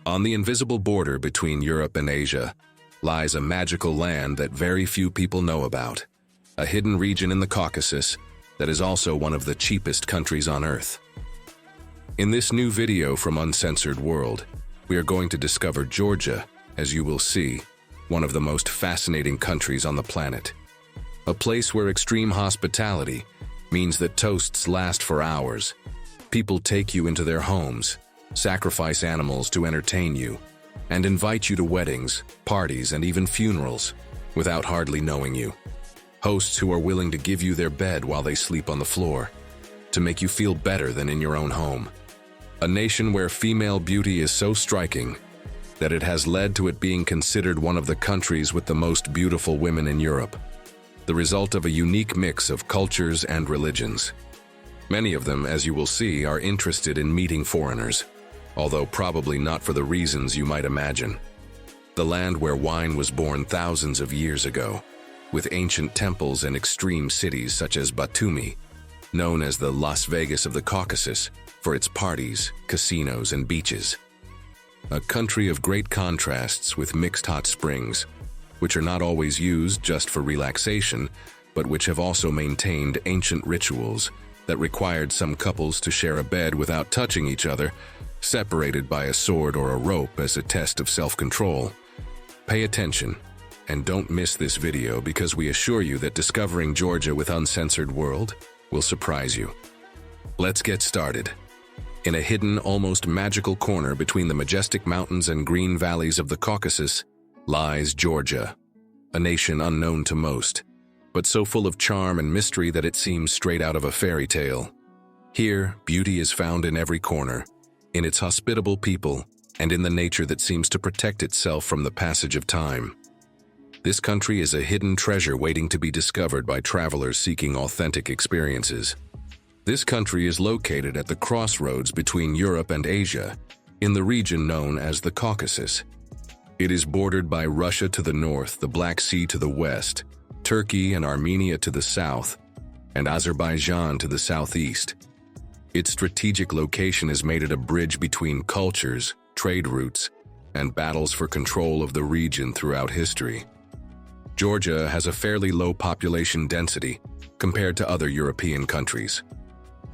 On the invisible border between Europe and Asia lies a magical land that very few people know about, a hidden region in the Caucasus that is also one of the cheapest countries on Earth. In this new video from Uncensored World, we are going to discover Georgia, as you will see, one of the most fascinating countries on the planet. A place where extreme hospitality means that toasts last for hours. People take you into their homes, sacrifice animals to entertain you, and invite you to weddings, parties, and even funerals without hardly knowing you. Hosts who are willing to give you their bed while they sleep on the floor to make you feel better than in your own home. A nation where female beauty is so striking that it has led to it being considered one of the countries with the most beautiful women in Europe, the result of a unique mix of cultures and religions. Many of them, as you will see, are interested in meeting foreigners, although probably not for the reasons you might imagine. The land where wine was born thousands of years ago, with ancient temples and extreme cities such as Batumi, known as the Las Vegas of the Caucasus for its parties, casinos, and beaches. A country of great contrasts with mixed hot springs, which are not always used just for relaxation, but which have also maintained ancient rituals that required some couples to share a bed without touching each other, separated by a sword or a rope as a test of self-control. Pay attention, and don't miss this video because we assure you that discovering Georgia with Uncensored World will surprise you. Let's get started. In a hidden, almost magical corner between the majestic mountains and green valleys of the Caucasus lies Georgia, a nation unknown to most, but so full of charm and mystery that it seems straight out of a fairy tale. Here, beauty is found in every corner, in its hospitable people, and in the nature that seems to protect itself from the passage of time. This country is a hidden treasure waiting to be discovered by travelers seeking authentic experiences. This country is located at the crossroads between Europe and Asia, in the region known as the Caucasus. It is bordered by Russia to the north, the Black Sea to the west, Turkey and Armenia to the south, and Azerbaijan to the southeast. Its strategic location has made it a bridge between cultures, trade routes, and battles for control of the region throughout history. Georgia has a fairly low population density compared to other European countries.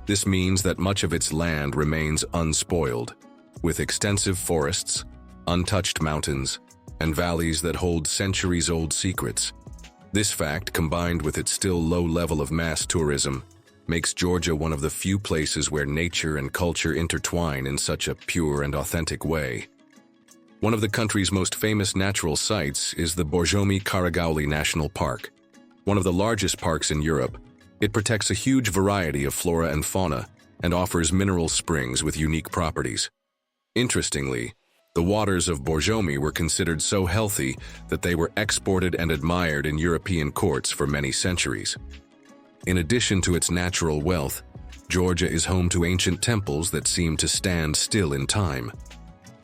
This means that much of its land remains unspoiled, with extensive forests, untouched mountains, and valleys that hold centuries-old secrets. This fact, combined with its still low level of mass tourism, makes Georgia one of the few places where nature and culture intertwine in such a pure and authentic way. One of the country's most famous natural sites is the Borjomi-Karagauli National Park. One of the largest parks in Europe, it protects a huge variety of flora and fauna and offers mineral springs with unique properties. Interestingly, the waters of Borjomi were considered so healthy that they were exported and admired in European courts for many centuries. In addition to its natural wealth, Georgia is home to ancient temples that seem to stand still in time.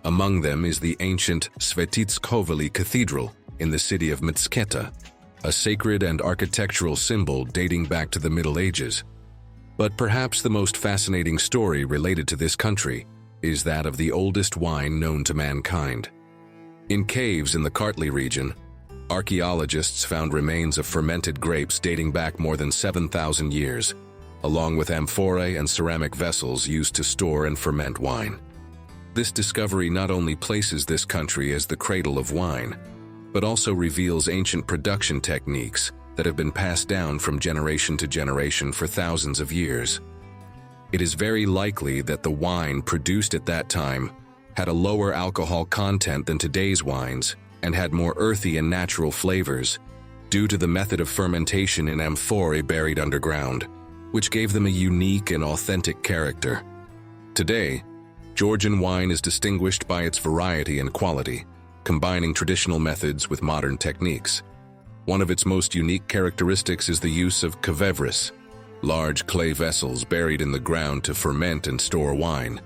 Among them is the ancient Svetitskhoveli Cathedral in the city of Mtsketa, a sacred and architectural symbol dating back to the Middle Ages. But perhaps the most fascinating story related to this country is that of the oldest wine known to mankind. In caves in the Kartli region, archaeologists found remains of fermented grapes dating back more than 7,000 years, along with amphorae and ceramic vessels used to store and ferment wine. This discovery not only places this country as the cradle of wine, but also reveals ancient production techniques that have been passed down from generation to generation for thousands of years. It is very likely that the wine produced at that time had a lower alcohol content than today's wines and had more earthy and natural flavors due to the method of fermentation in amphorae buried underground, which gave them a unique and authentic character. Today, Georgian wine is distinguished by its variety and quality, combining traditional methods with modern techniques. One of its most unique characteristics is the use of kevevris, large clay vessels buried in the ground to ferment and store wine,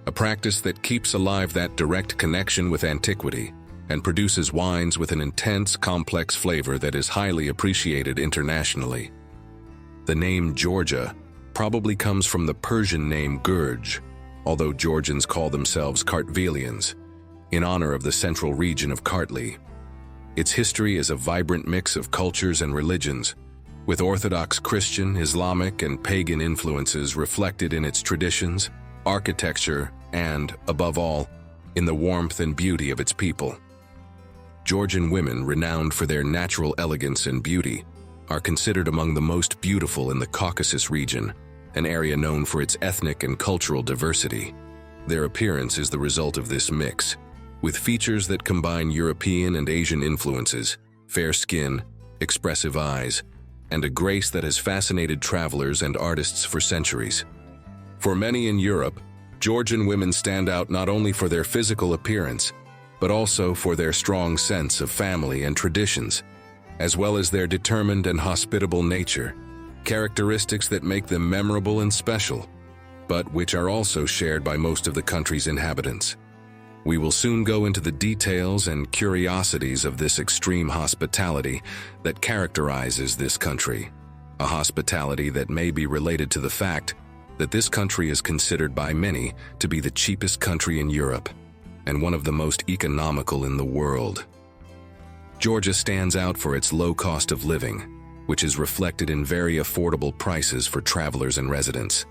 a practice that keeps alive that direct connection with antiquity and produces wines with an intense, complex flavor that is highly appreciated internationally. The name Georgia probably comes from the Persian name Gurj, although Georgians call themselves Kartvelians. in honor of the central region of Kartli. Its history is a vibrant mix of cultures and religions, with Orthodox Christian, Islamic, and pagan influences reflected in its traditions, architecture, and, above all, in the warmth and beauty of its people. Georgian women, renowned for their natural elegance and beauty, are considered among the most beautiful in the Caucasus region, an area known for its ethnic and cultural diversity. Their appearance is the result of this mix, with features that combine European and Asian influences, fair skin, expressive eyes, and a grace that has fascinated travelers and artists for centuries. For many in Europe, Georgian women stand out not only for their physical appearance, but also for their strong sense of family and traditions, as well as their determined and hospitable nature, characteristics that make them memorable and special, but which are also shared by most of the country's inhabitants. We will soon go into the details and curiosities of this extreme hospitality that characterizes this country, a hospitality that may be related to the fact that this country is considered by many to be the cheapest country in Europe and one of the most economical in the world. Georgia stands out for its low cost of living, which is reflected in very affordable prices for travelers and residents.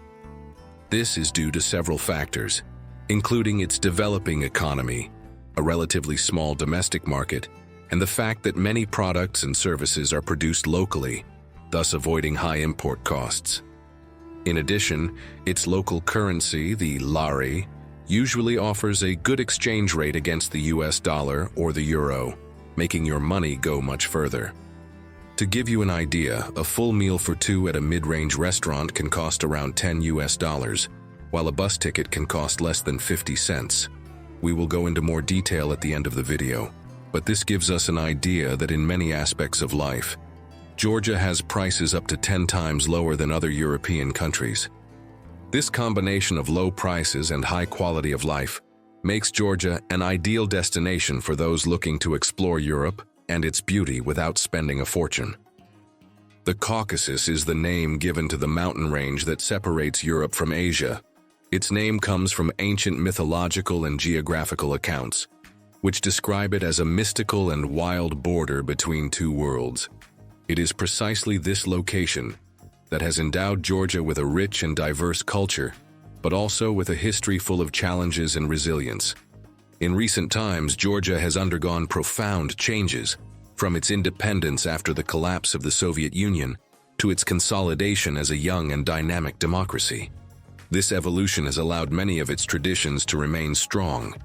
This is due to several factors, including its developing economy, a relatively small domestic market, and the fact that many products and services are produced locally, thus avoiding high import costs. In addition, its local currency, the lari, usually offers a good exchange rate against the US dollar or the euro, making your money go much further. To give you an idea, a full meal for two at a mid-range restaurant can cost around $10 US, while a bus ticket can cost less than 50 cents. We will go into more detail at the end of the video, but this gives us an idea that in many aspects of life, Georgia has prices up to 10 times lower than other European countries. This combination of low prices and high quality of life makes Georgia an ideal destination for those looking to explore Europe and its beauty without spending a fortune. The Caucasus is the name given to the mountain range that separates Europe from Asia. Its name comes from ancient mythological and geographical accounts, which describe it as a mystical and wild border between two worlds. It is precisely this location that has endowed Georgia with a rich and diverse culture, but also with a history full of challenges and resilience. In recent times, Georgia has undergone profound changes, from its independence after the collapse of the Soviet Union to its consolidation as a young and dynamic democracy. This evolution has allowed many of its traditions to remain strong,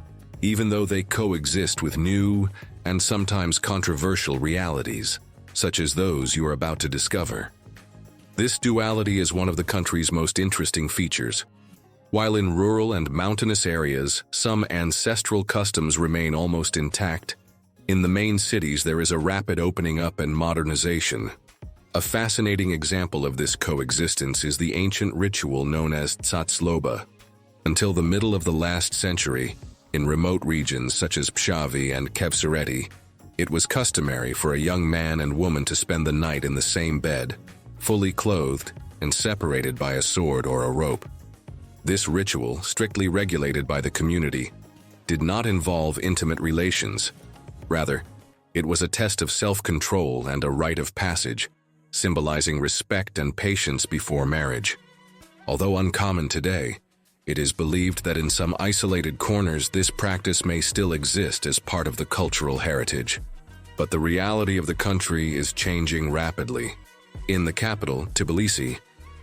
even though they coexist with new and sometimes controversial realities, such as those you are about to discover. This duality is one of the country's most interesting features. While in rural and mountainous areas, some ancestral customs remain almost intact, in the main cities there is a rapid opening up and modernization. A fascinating example of this coexistence is the ancient ritual known as tsatsloba. Until the middle of the last century, in remote regions such as Pshavi and Kevsereti, it was customary for a young man and woman to spend the night in the same bed, fully clothed and separated by a sword or a rope. This ritual, strictly regulated by the community, did not involve intimate relations. Rather, it was a test of self-control and a rite of passage, symbolizing respect and patience before marriage. Although uncommon today, it is believed that in some isolated corners this practice may still exist as part of the cultural heritage. But the reality of the country is changing rapidly. In the capital, Tbilisi,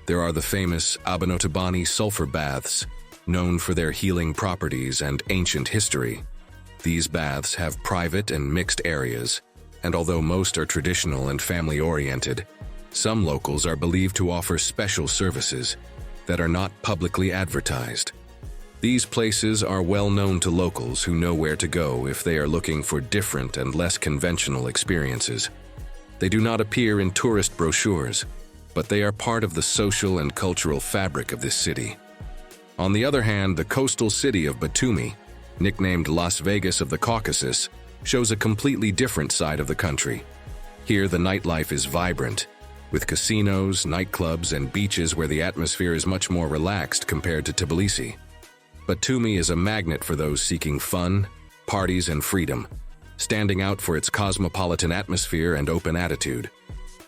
there are the famous Abanotibani sulfur baths, known for their healing properties and ancient history. These baths have private and mixed areas, and although most are traditional and family-oriented, some locals are believed to offer special services that are not publicly advertised. These places are well known to locals who know where to go if they are looking for different and less conventional experiences. They do not appear in tourist brochures, but they are part of the social and cultural fabric of this city. On the other hand, the coastal city of Batumi, nicknamed Las Vegas of the Caucasus, shows a completely different side of the country. Here, the nightlife is vibrant, with casinos, nightclubs, and beaches where the atmosphere is much more relaxed compared to Tbilisi. Batumi is a magnet for those seeking fun, parties and freedom, standing out for its cosmopolitan atmosphere and open attitude.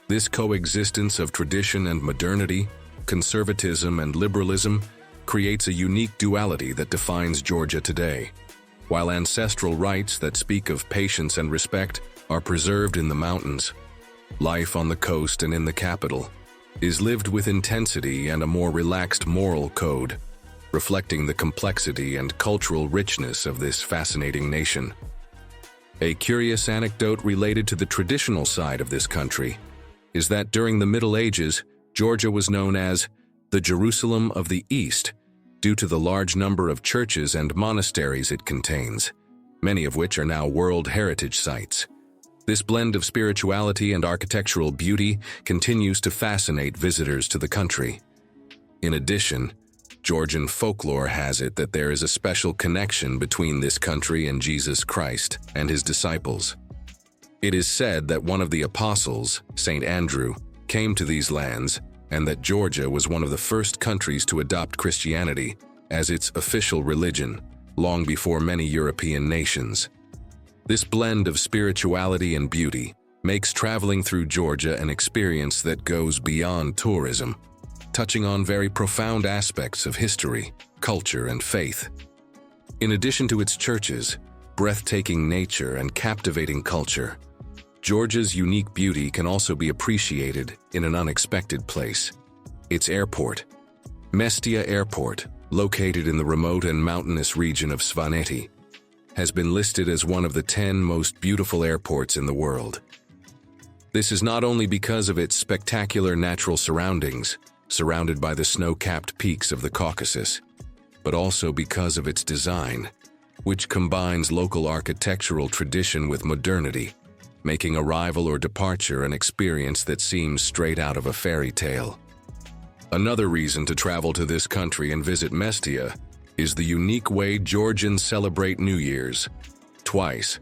This coexistence of tradition and modernity, conservatism and liberalism, creates a unique duality that defines Georgia today. While ancestral rites that speak of patience and respect are preserved in the mountains, life on the coast and in the capital is lived with intensity and a more relaxed moral code, reflecting the complexity and cultural richness of this fascinating nation. A curious anecdote related to the traditional side of this country is that during the Middle Ages, Georgia was known as the Jerusalem of the East due to the large number of churches and monasteries it contains, many of which are now World Heritage Sites. This blend of spirituality and architectural beauty continues to fascinate visitors to the country. In addition, Georgian folklore has it that there is a special connection between this country and Jesus Christ and his disciples. It is said that one of the apostles, Saint Andrew, came to these lands, and that Georgia was one of the first countries to adopt Christianity as its official religion, long before many European nations. This blend of spirituality and beauty makes traveling through Georgia an experience that goes beyond tourism, touching on very profound aspects of history, culture, and faith. In addition to its churches, breathtaking nature, and captivating culture, Georgia's unique beauty can also be appreciated in an unexpected place: its airport. Mestia Airport, located in the remote and mountainous region of Svaneti, has been listed as one of the 10 most beautiful airports in the world. This is not only because of its spectacular natural surroundings, surrounded by the snow-capped peaks of the Caucasus, but also because of its design, which combines local architectural tradition with modernity, making arrival or departure an experience that seems straight out of a fairy tale. Another reason to travel to this country and visit Mestia is the unique way Georgians celebrate New Year's, twice.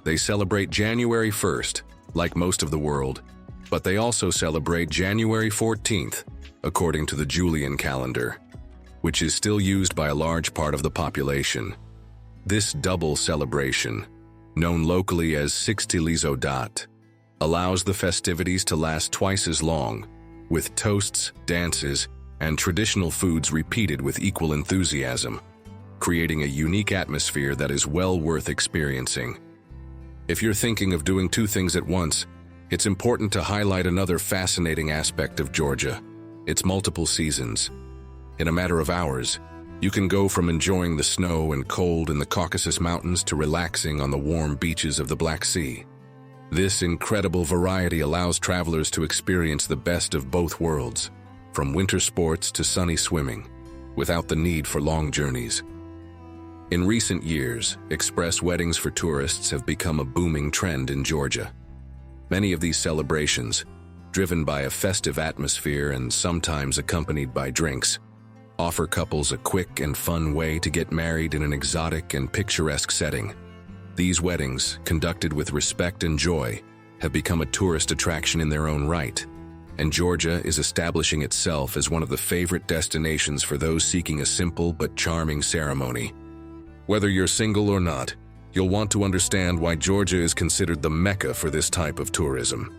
They celebrate January 1st, like most of the world, but they also celebrate January 14th, according to the Julian calendar, which is still used by a large part of the population. This double celebration, known locally as Sixtilizodat, allows the festivities to last twice as long, with toasts, dances, and traditional foods repeated with equal enthusiasm, creating a unique atmosphere that is well worth experiencing. If you're thinking of doing two things at once, it's important to highlight another fascinating aspect of Georgia: its multiple seasons. In a matter of hours, you can go from enjoying the snow and cold in the Caucasus Mountains to relaxing on the warm beaches of the Black Sea. This incredible variety allows travelers to experience the best of both worlds, from winter sports to sunny swimming, without the need for long journeys. In recent years, express weddings for tourists have become a booming trend in Georgia. Many of these celebrations, driven by a festive atmosphere and sometimes accompanied by drinks, offer couples a quick and fun way to get married in an exotic and picturesque setting. These weddings, conducted with respect and joy, have become a tourist attraction in their own right, and Georgia is establishing itself as one of the favorite destinations for those seeking a simple but charming ceremony. Whether you're single or not, you'll want to understand why Georgia is considered the Mecca for this type of tourism.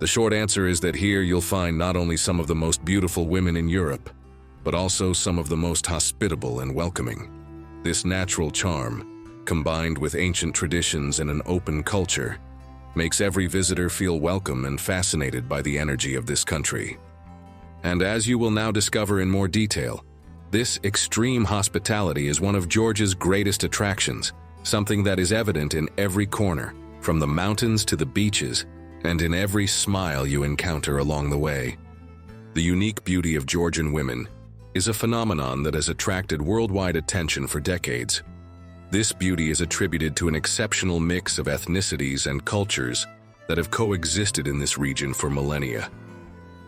The short answer is that here you'll find not only some of the most beautiful women in Europe, but also some of the most hospitable and welcoming. This natural charm, combined with ancient traditions and an open culture, makes every visitor feel welcome and fascinated by the energy of this country. And as you will now discover in more detail, this extreme hospitality is one of Georgia's greatest attractions, something that is evident in every corner, from the mountains to the beaches, and in every smile you encounter along the way. The unique beauty of Georgian women is a phenomenon that has attracted worldwide attention for decades. This beauty is attributed to an exceptional mix of ethnicities and cultures that have coexisted in this region for millennia.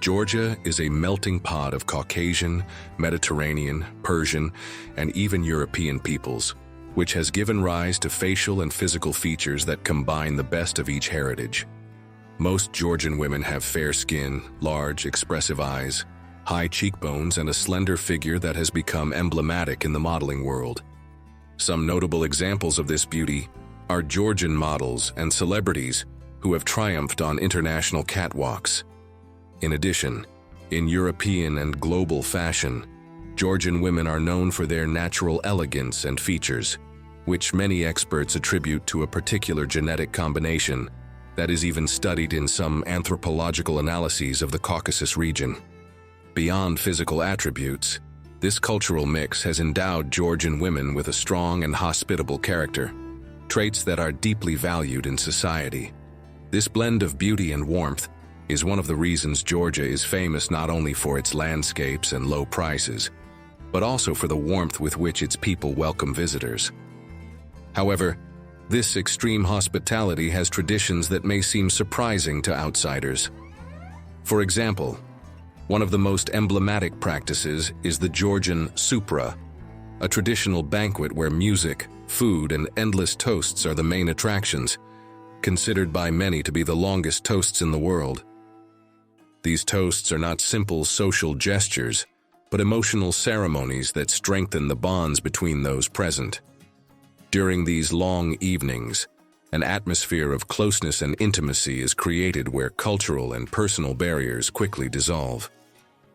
Georgia is a melting pot of Caucasian, Mediterranean, Persian, and even European peoples, which has given rise to facial and physical features that combine the best of each heritage. Most Georgian women have fair skin, large, expressive eyes, high cheekbones, and a slender figure that has become emblematic in the modeling world. Some notable examples of this beauty are Georgian models and celebrities who have triumphed on international catwalks. In addition, in European and global fashion, Georgian women are known for their natural elegance and features, which many experts attribute to a particular genetic combination that is even studied in some anthropological analyses of the Caucasus region. Beyond physical attributes, this cultural mix has endowed Georgian women with a strong and hospitable character, traits that are deeply valued in society. This blend of beauty and warmth is one of the reasons Georgia is famous not only for its landscapes and low prices, but also for the warmth with which its people welcome visitors. However, this extreme hospitality has traditions that may seem surprising to outsiders. For example, one of the most emblematic practices is the Georgian supra, a traditional banquet where music, food, and endless toasts are the main attractions, considered by many to be the longest toasts in the world. These toasts are not simple social gestures, but emotional ceremonies that strengthen the bonds between those present. During these long evenings, an atmosphere of closeness and intimacy is created where cultural and personal barriers quickly dissolve.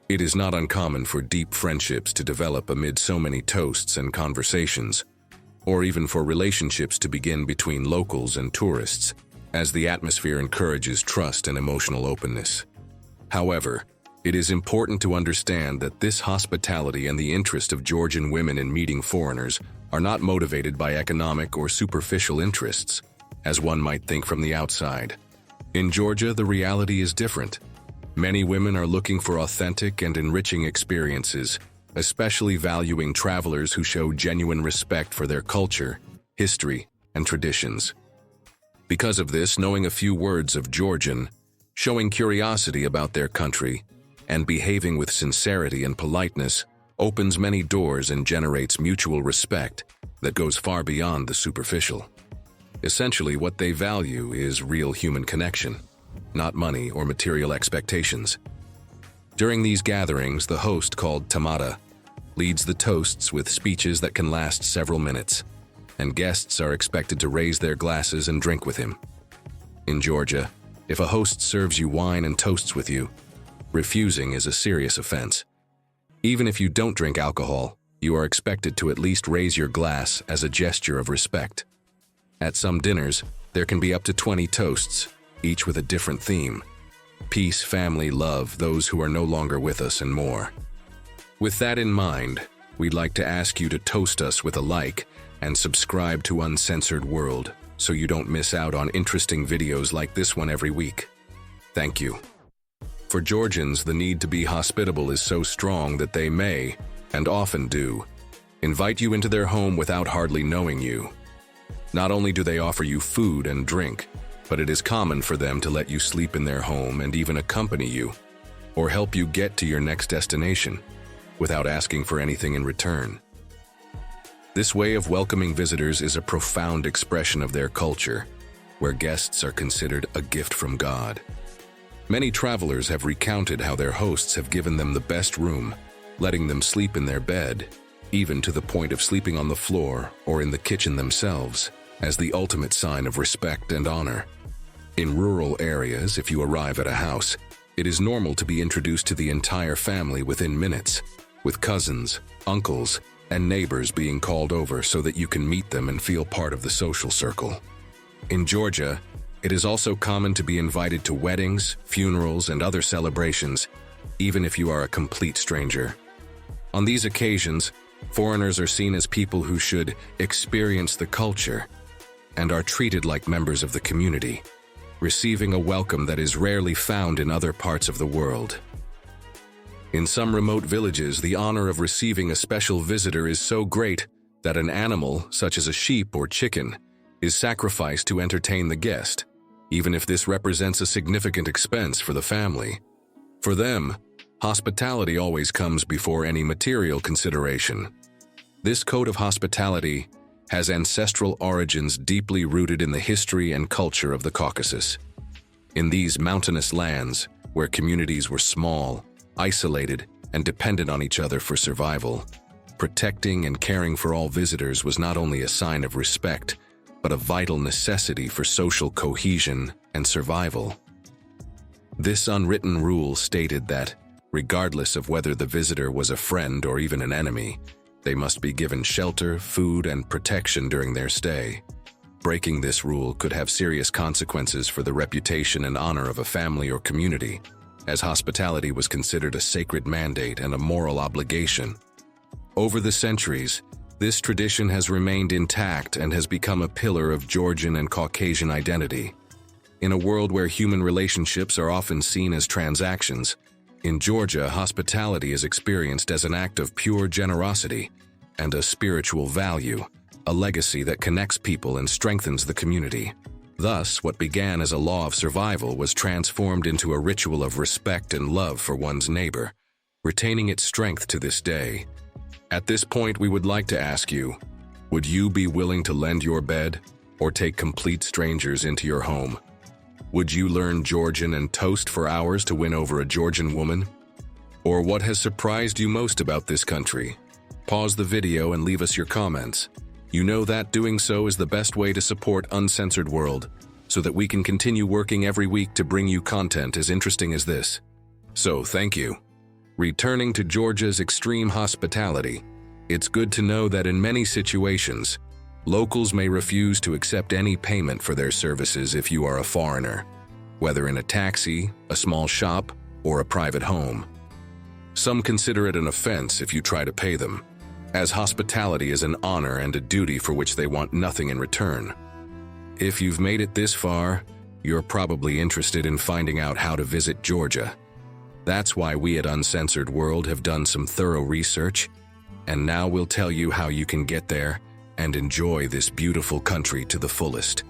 It is not uncommon for deep friendships to develop amid so many toasts and conversations, or even for relationships to begin between locals and tourists, as the atmosphere encourages trust and emotional openness. However, it is important to understand that this hospitality and the interest of Georgian women in meeting foreigners are not motivated by economic or superficial interests, as one might think from the outside. In Georgia, the reality is different. Many women are looking for authentic and enriching experiences, especially valuing travelers who show genuine respect for their culture, history, and traditions. Because of this, knowing a few words of Georgian, showing curiosity about their country, and behaving with sincerity and politeness opens many doors and generates mutual respect that goes far beyond the superficial. Essentially, what they value is real human connection, not money or material expectations. During these gatherings, the host, called tamada, leads the toasts with speeches that can last several minutes, and guests are expected to raise their glasses and drink with him. In Georgia, if a host serves you wine and toasts with you, refusing is a serious offense. Even if you don't drink alcohol, you are expected to at least raise your glass as a gesture of respect. At some dinners, there can be up to 20 toasts, each with a different theme: peace, family, love, those who are no longer with us, and more. With that in mind, we'd like to ask you to toast us with a like and subscribe to Uncensored World so you don't miss out on interesting videos like this one every week. Thank you. For Georgians, the need to be hospitable is so strong that they may, and often do, invite you into their home without hardly knowing you. Not only do they offer you food and drink, but it is common for them to let you sleep in their home and even accompany you, or help you get to your next destination, without asking for anything in return. This way of welcoming visitors is a profound expression of their culture, where guests are considered a gift from God. Many travelers have recounted how their hosts have given them the best room, letting them sleep in their bed, even to the point of sleeping on the floor or in the kitchen themselves, as the ultimate sign of respect and honor. In rural areas, if you arrive at a house, it is normal to be introduced to the entire family within minutes, with cousins, uncles, and neighbors being called over so that you can meet them and feel part of the social circle. In Georgia, it is also common to be invited to weddings, funerals, and other celebrations, even if you are a complete stranger. On these occasions, foreigners are seen as people who should experience the culture and are treated like members of the community, receiving a welcome that is rarely found in other parts of the world. In some remote villages, the honor of receiving a special visitor is so great that an animal, such as a sheep or chicken, is sacrificed to entertain the guest, even if this represents a significant expense for the family. For them, hospitality always comes before any material consideration. This code of hospitality has ancestral origins deeply rooted in the history and culture of the Caucasus. In these mountainous lands, where communities were small, isolated, and dependent on each other for survival, Protecting and caring for all visitors was not only a sign of respect, but a vital necessity for social cohesion and survival. This unwritten rule stated that, regardless of whether the visitor was a friend or even an enemy, they must be given shelter, food, and protection during their stay. Breaking this rule could have serious consequences for the reputation and honor of a family or community, as hospitality was considered a sacred mandate and a moral obligation. Over the centuries, this tradition has remained intact and has become a pillar of Georgian and Caucasian identity. In a world where human relationships are often seen as transactions, in Georgia, hospitality is experienced as an act of pure generosity and a spiritual value, a legacy that connects people and strengthens the community. Thus, what began as a law of survival was transformed into a ritual of respect and love for one's neighbor, retaining its strength to this day. At this point, we would like to ask you, would you be willing to lend your bed or take complete strangers into your home? Would you learn Georgian and toast for hours to win over a Georgian woman? Or what has surprised you most about this country? Pause the video and leave us your comments. You know that doing so is the best way to support Uncensored World, so that we can continue working every week to bring you content as interesting as this. So, thank you. Returning to Georgia's extreme hospitality, it's good to know that in many situations, locals may refuse to accept any payment for their services if you are a foreigner, whether in a taxi, a small shop, or a private home. Some consider it an offense if you try to pay them, as hospitality is an honor and a duty for which they want nothing in return. If you've made it this far, you're probably interested in finding out how to visit Georgia. That's why we at Uncensored World have done some thorough research, and now we'll tell you how you can get there and enjoy this beautiful country to the fullest,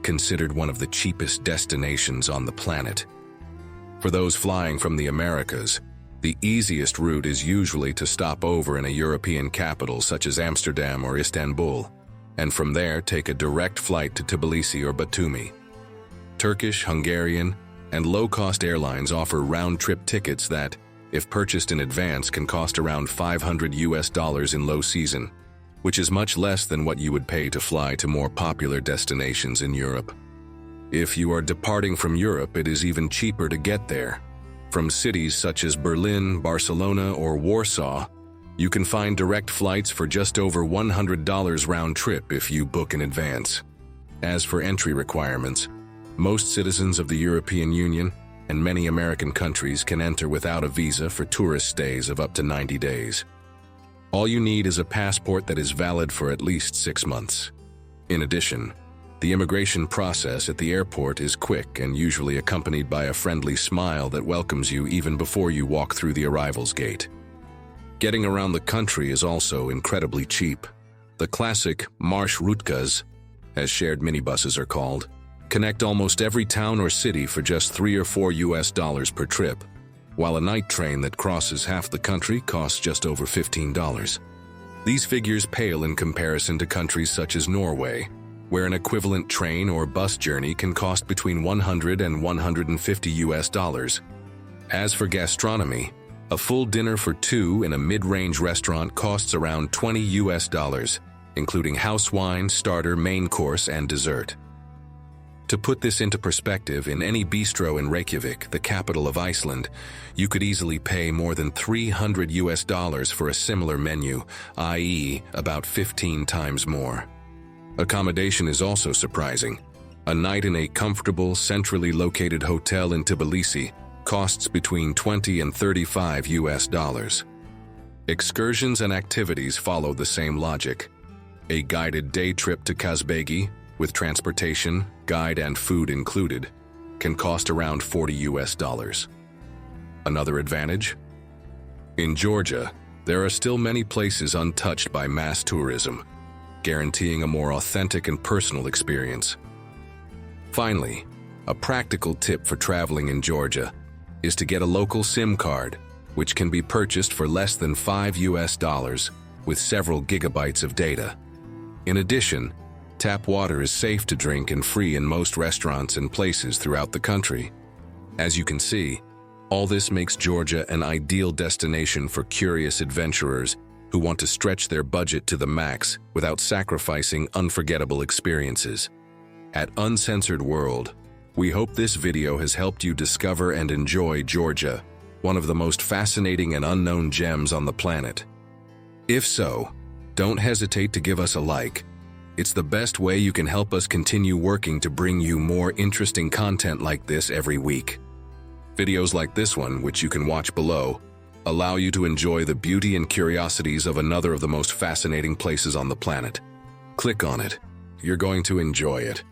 considered one of the cheapest destinations on the planet. For those flying from the Americas, the easiest route is usually to stop over in a European capital such as Amsterdam or Istanbul, and from there take a direct flight to Tbilisi or Batumi. Turkish, Hungarian, and low-cost airlines offer round-trip tickets that, if purchased in advance, can cost around $500 in low season, which is much less than what you would pay to fly to more popular destinations in Europe. If you are departing from Europe, it is even cheaper to get there. From cities such as Berlin, Barcelona, or Warsaw, you can find direct flights for just over $100 round-trip if you book in advance. As for entry requirements, most citizens of the European Union and many American countries can enter without a visa for tourist stays of up to 90 days. All you need is a passport that is valid for at least 6 months. In addition, the immigration process at the airport is quick and usually accompanied by a friendly smile that welcomes you even before you walk through the arrivals gate. Getting around the country is also incredibly cheap. The classic marshrutkas, as shared minibuses are called, connect almost every town or city for just $3 or $4 per trip, while a night train that crosses half the country costs just over $15. These figures pale in comparison to countries such as Norway, where an equivalent train or bus journey can cost between $100 and $150. As for gastronomy, a full dinner for two in a mid-range restaurant costs around $20, including house wine, starter, main course, and dessert. To put this into perspective, in any bistro in Reykjavik, the capital of Iceland, you could easily pay more than $300 for a similar menu, i.e., about 15 times more. Accommodation is also surprising. A night in a comfortable, centrally located hotel in Tbilisi costs between $20 and $35. Excursions and activities follow the same logic. A guided day trip to Kazbegi, with transportation, guide, and food included, can cost around $40. Another advantage? In Georgia, there are still many places untouched by mass tourism, guaranteeing a more authentic and personal experience. Finally, a practical tip for traveling in Georgia is to get a local SIM card, which can be purchased for less than $5 with several gigabytes of data. In addition, tap water is safe to drink and free in most restaurants and places throughout the country. As you can see, all this makes Georgia an ideal destination for curious adventurers who want to stretch their budget to the max without sacrificing unforgettable experiences. At Uncensored World, we hope this video has helped you discover and enjoy Georgia, one of the most fascinating and unknown gems on the planet. If so, don't hesitate to give us a like. It's the best way you can help us continue working to bring you more interesting content like this every week. Videos like this one, which you can watch below, allow you to enjoy the beauty and curiosities of another of the most fascinating places on the planet. Click on it. You're going to enjoy it.